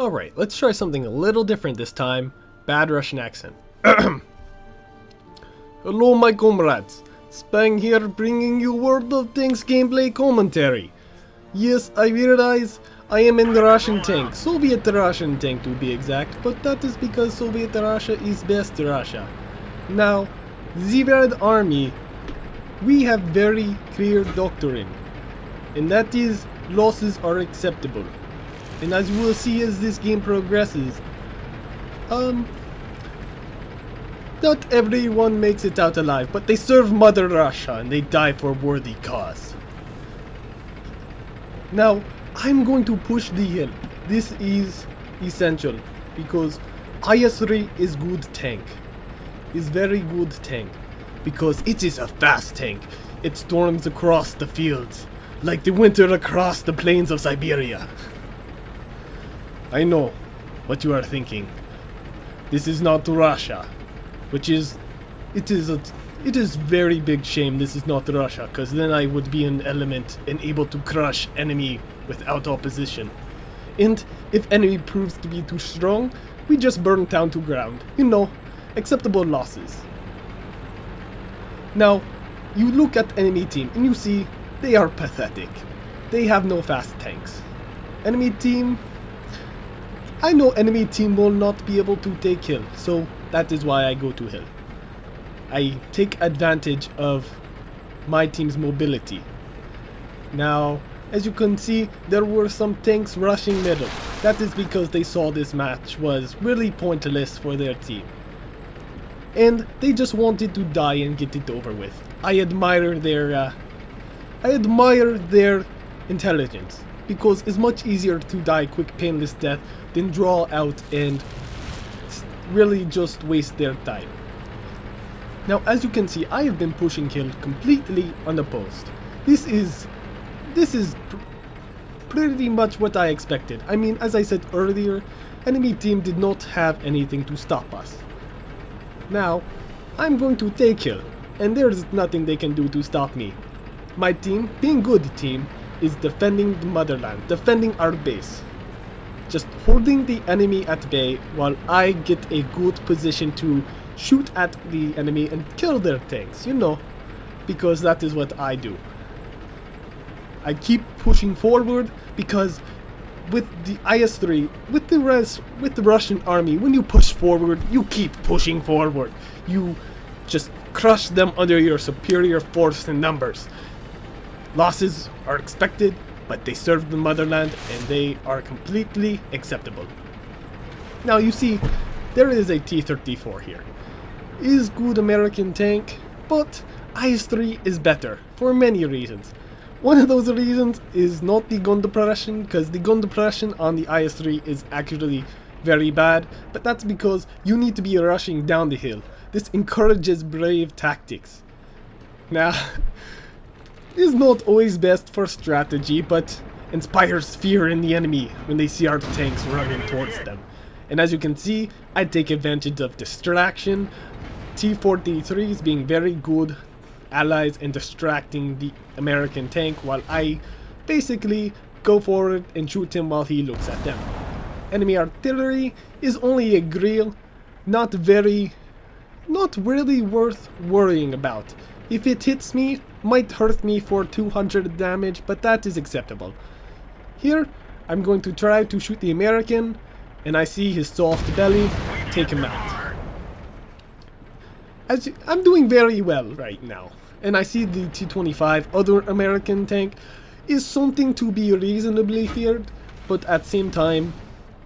Alright, let's try something a little different this time. Bad Russian accent. Hello my comrades, Spang here bringing you World of Tanks gameplay commentary. Yes, I realize I am in the Russian tank, Soviet Russian tank to be exact, but that is because Soviet Russia is best Russia. Now, the Red Army, we have very clear doctrine, and that is losses are acceptable. And as you will see as this game progresses, not everyone makes it out alive, but they serve Mother Russia and they die for a worthy cause. Now, I'm going to push the hill. This is essential because IS-3 is good tank. Is very good tank because it is a fast tank. It storms across the fields like the winter across the plains of Siberia. I know what you are thinking. This is not Russia, which is, it is very big shame this is not Russia, because then I would be an element and able to crush enemy without opposition. And if enemy proves to be too strong, we just burn town to ground. You know, acceptable losses. Now, you look at enemy team and you see they are pathetic. They have no fast tanks. Enemy team, I know enemy team will not be able to take hill, so that is why I go to hill. I take advantage of my team's mobility. Now, as you can see, there were some tanks rushing middle. That is because they saw this match was really pointless for their team. And they just wanted to die and get it over with. I admire their intelligence, because it's much easier to die quick painless death than draw out and really just waste their time. Now, as you can see, I have been pushing hill completely unopposed. This is pretty much what I expected. I mean, as I said earlier, enemy team did not have anything to stop us. Now, I'm going to take hill, and there's nothing they can do to stop me. My team, being good team, is defending the motherland, defending our base. Just holding the enemy at bay while I get a good position to shoot at the enemy and kill their tanks, you know, because that is what I do. I keep pushing forward because with the IS-3, with the Russian army, when you push forward, you keep pushing forward. You just crush them under your superior force and numbers. Losses are expected, but they serve the motherland and they are completely acceptable. Now you see, there is a T-34 here. It is good American tank, but IS-3 is better for many reasons. One of those reasons is not the gun depression, because the gun depression on the IS-3 is actually very bad, but that's because you need to be rushing down the hill. This encourages brave tactics. Now, is not always best for strategy, but inspires fear in the enemy when they see our tanks running towards them. And as you can see, I take advantage of distraction. T-43s being very good allies in distracting the American tank while I basically go forward and shoot him while he looks at them. Enemy artillery is only a grill, not really worth worrying about. If it hits me, might hurt me for 200 damage, but that is acceptable. Here, I'm going to try to shoot the American, and I see his soft belly, take him out. I'm doing very well right now, and I see the T-25, other American tank, is something to be reasonably feared, but at the same time,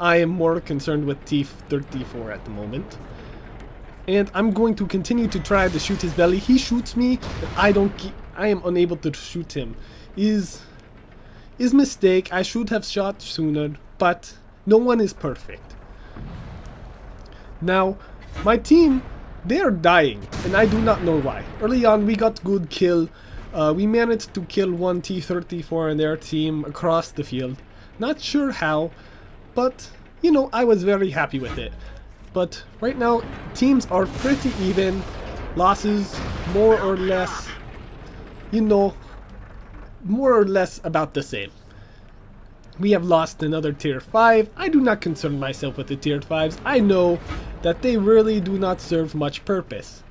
I am more concerned with T-34 at the moment. And I'm going to continue to try to shoot his belly. He shoots me, but I am unable to shoot him. Is mistake. I should have shot sooner, but no one is perfect. Now, my team, they are dying, and I do not know why. Early on, we got good kill. We managed to kill one T-34 in their team across the field. Not sure how, but, you know, I was very happy with it. But right now, teams are pretty even. Losses, more or less, you know, more or less about the same. We have lost another tier 5. I do not concern myself with the tier 5s. I know that they really do not serve much purpose,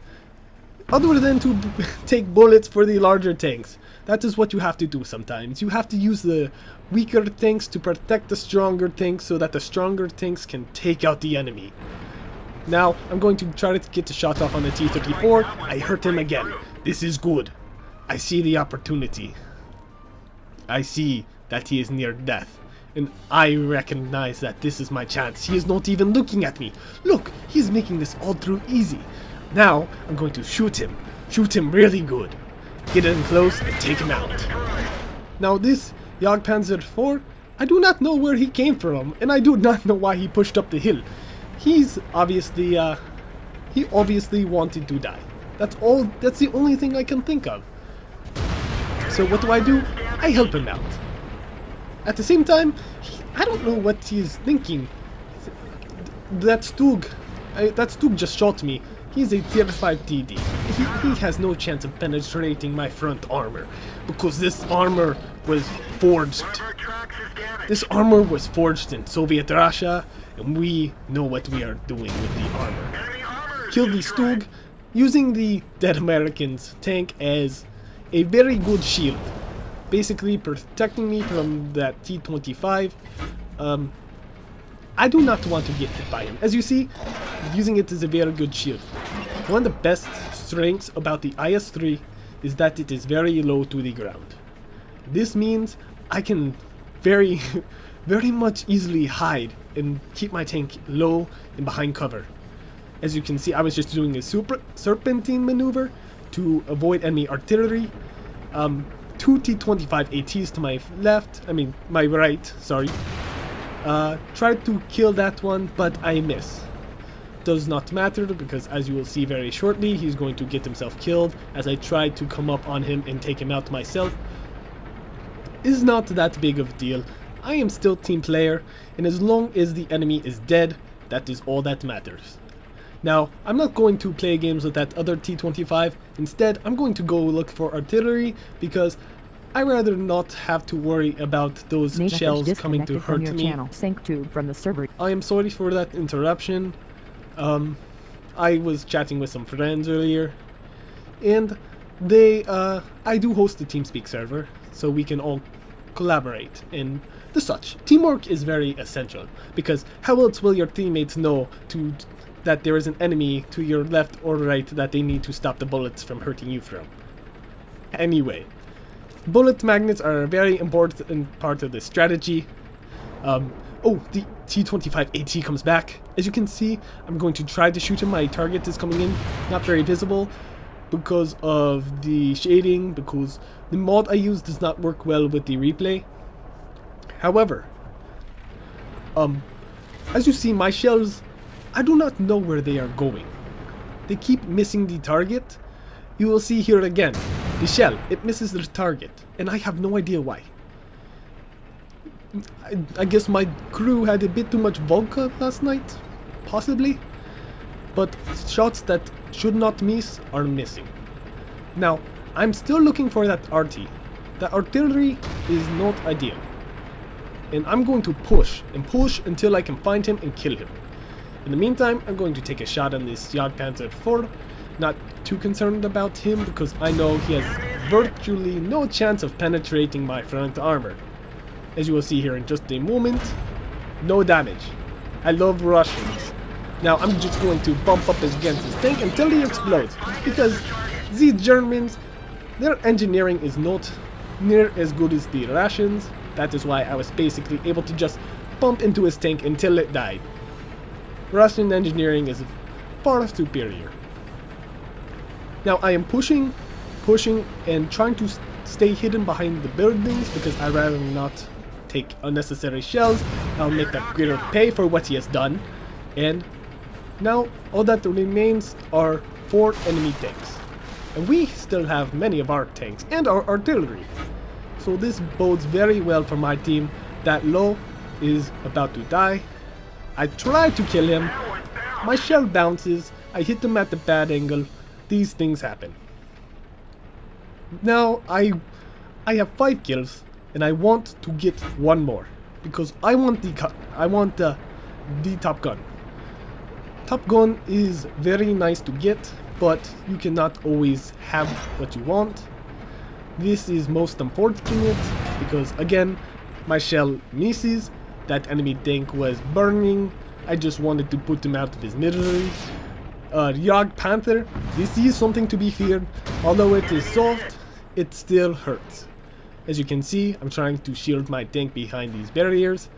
other than to take bullets for the larger tanks. That is what you have to do sometimes. You have to use the weaker tanks to protect the stronger tanks so that the stronger tanks can take out the enemy. Now, I'm going to try to get a shot off on the T-34. I hurt him again. This is good. I see the opportunity. I see that he is near death. And I recognize that this is my chance. He is not even looking at me. Look, he is making this all through easy. Now, I'm going to shoot him. Shoot him really good. Get in close and take him out. Now this Jagdpanzer IV, I do not know where he came from, and I do not know why he pushed up the hill. He's obviously, he obviously wanted to die. That's the only thing I can think of. So what do? I help him out. At the same time, I don't know what he is thinking. That Stug just shot me. He's a tier 5 DD. He has no chance of penetrating my front armor, because this armor was forged. This armor was forged in Soviet Russia, and we know what we are doing with the armor. Kill the Stug using the Dead Americans tank as a very good shield, basically protecting me from that T-25. I do not want to get hit by him. As you see, using it is a very good shield. One of the best strengths about the IS-3 is that it is very low to the ground. This means I can very much easily hide and keep my tank low and behind cover. As you can see, I was just doing a serpentine maneuver to avoid enemy artillery. Two T-25 ATs to my my right, sorry. Tried to kill that one, but I miss. Does not matter, because as you will see very shortly, he's going to get himself killed as I try to come up on him and take him out myself. Is not that big of a deal. I am still team player, and as long as the enemy is dead, that is all that matters. Now, I'm not going to play games with that other T-25. Instead, I'm going to go look for artillery, because I rather not have to worry about those shells coming to hurt me. I am sorry for that interruption. I was chatting with some friends earlier, and I do host a TeamSpeak server, so we can all collaborate and the such. Teamwork is very essential, because how else will your teammates know that there is an enemy to your left or right that they need to stop the bullets from hurting you from? Anyway, bullet magnets are a very important part of the strategy. Oh, the T-25 AT comes back. As you can see, I'm going to try to shoot him. My target is coming in, not very visible because of the shading, because the mod I use does not work well with the replay. However, as you see, my shells, I do not know where they are going. They keep missing the target. You will see here again, the shell, it misses the target, and I have no idea why. I guess my crew had a bit too much vodka last night, possibly, but shots that should not miss are missing. Now, I'm still looking for that RT. The artillery is not ideal, and I'm going to push and push until I can find him and kill him. In the meantime, I'm going to take a shot on this Jagdpanzer IV. Not too concerned about him, because I know he has virtually no chance of penetrating my front armor. As you will see here in just a moment, no damage. I love Russians. Now I'm just going to bump up against his tank until he explodes, because these Germans, their engineering is not near as good as the Russians. That is why I was basically able to just bump into his tank until it died. Russian engineering is far superior. Now I am pushing, and trying to stay hidden behind the buildings, because I'd rather not take unnecessary shells. I'll make that critter pay for what he has done. And now all that remains are 4 enemy tanks. And we still have many of our tanks and our artillery. So this bodes very well for my team. That low is about to die. I try to kill him. My shell bounces. I hit him at the bad angle. These things happen. Now I have 5 kills, and I want to get 1 more. because I want the Top Gun. Top Gun is very nice to get, but you cannot always have what you want. This is most unfortunate because again, my shell misses. That enemy tank was burning. I just wanted to put him out of his misery. Yog Panther, this is something to be feared. Although it is soft, it still hurts. As you can see, I'm trying to shield my tank behind these barriers.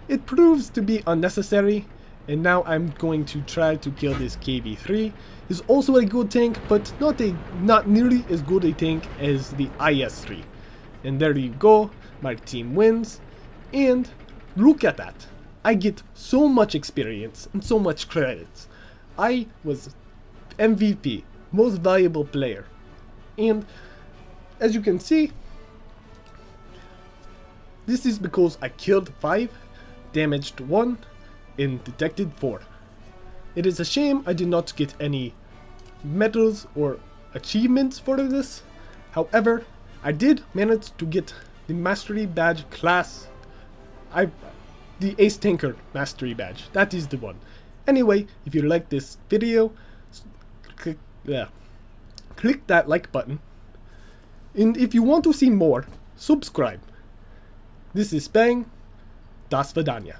It proves to be unnecessary, and now I'm going to try to kill this KV-3. It's also a good tank, but not nearly as good a tank as the IS-3. And there you go, my team wins, and look at that. I get so much experience and so much credits. I was MVP, most valuable player. And as you can see, this is because I killed 5, damaged 1, and detected 4. It is a shame I did not get any medals or achievements for this. However, I did manage to get the Mastery Badge class. The Ace Tanker Mastery Badge. That is the one. Anyway, if you like this video, click that like button. And if you want to see more, subscribe. This is Spang. Das Vidania.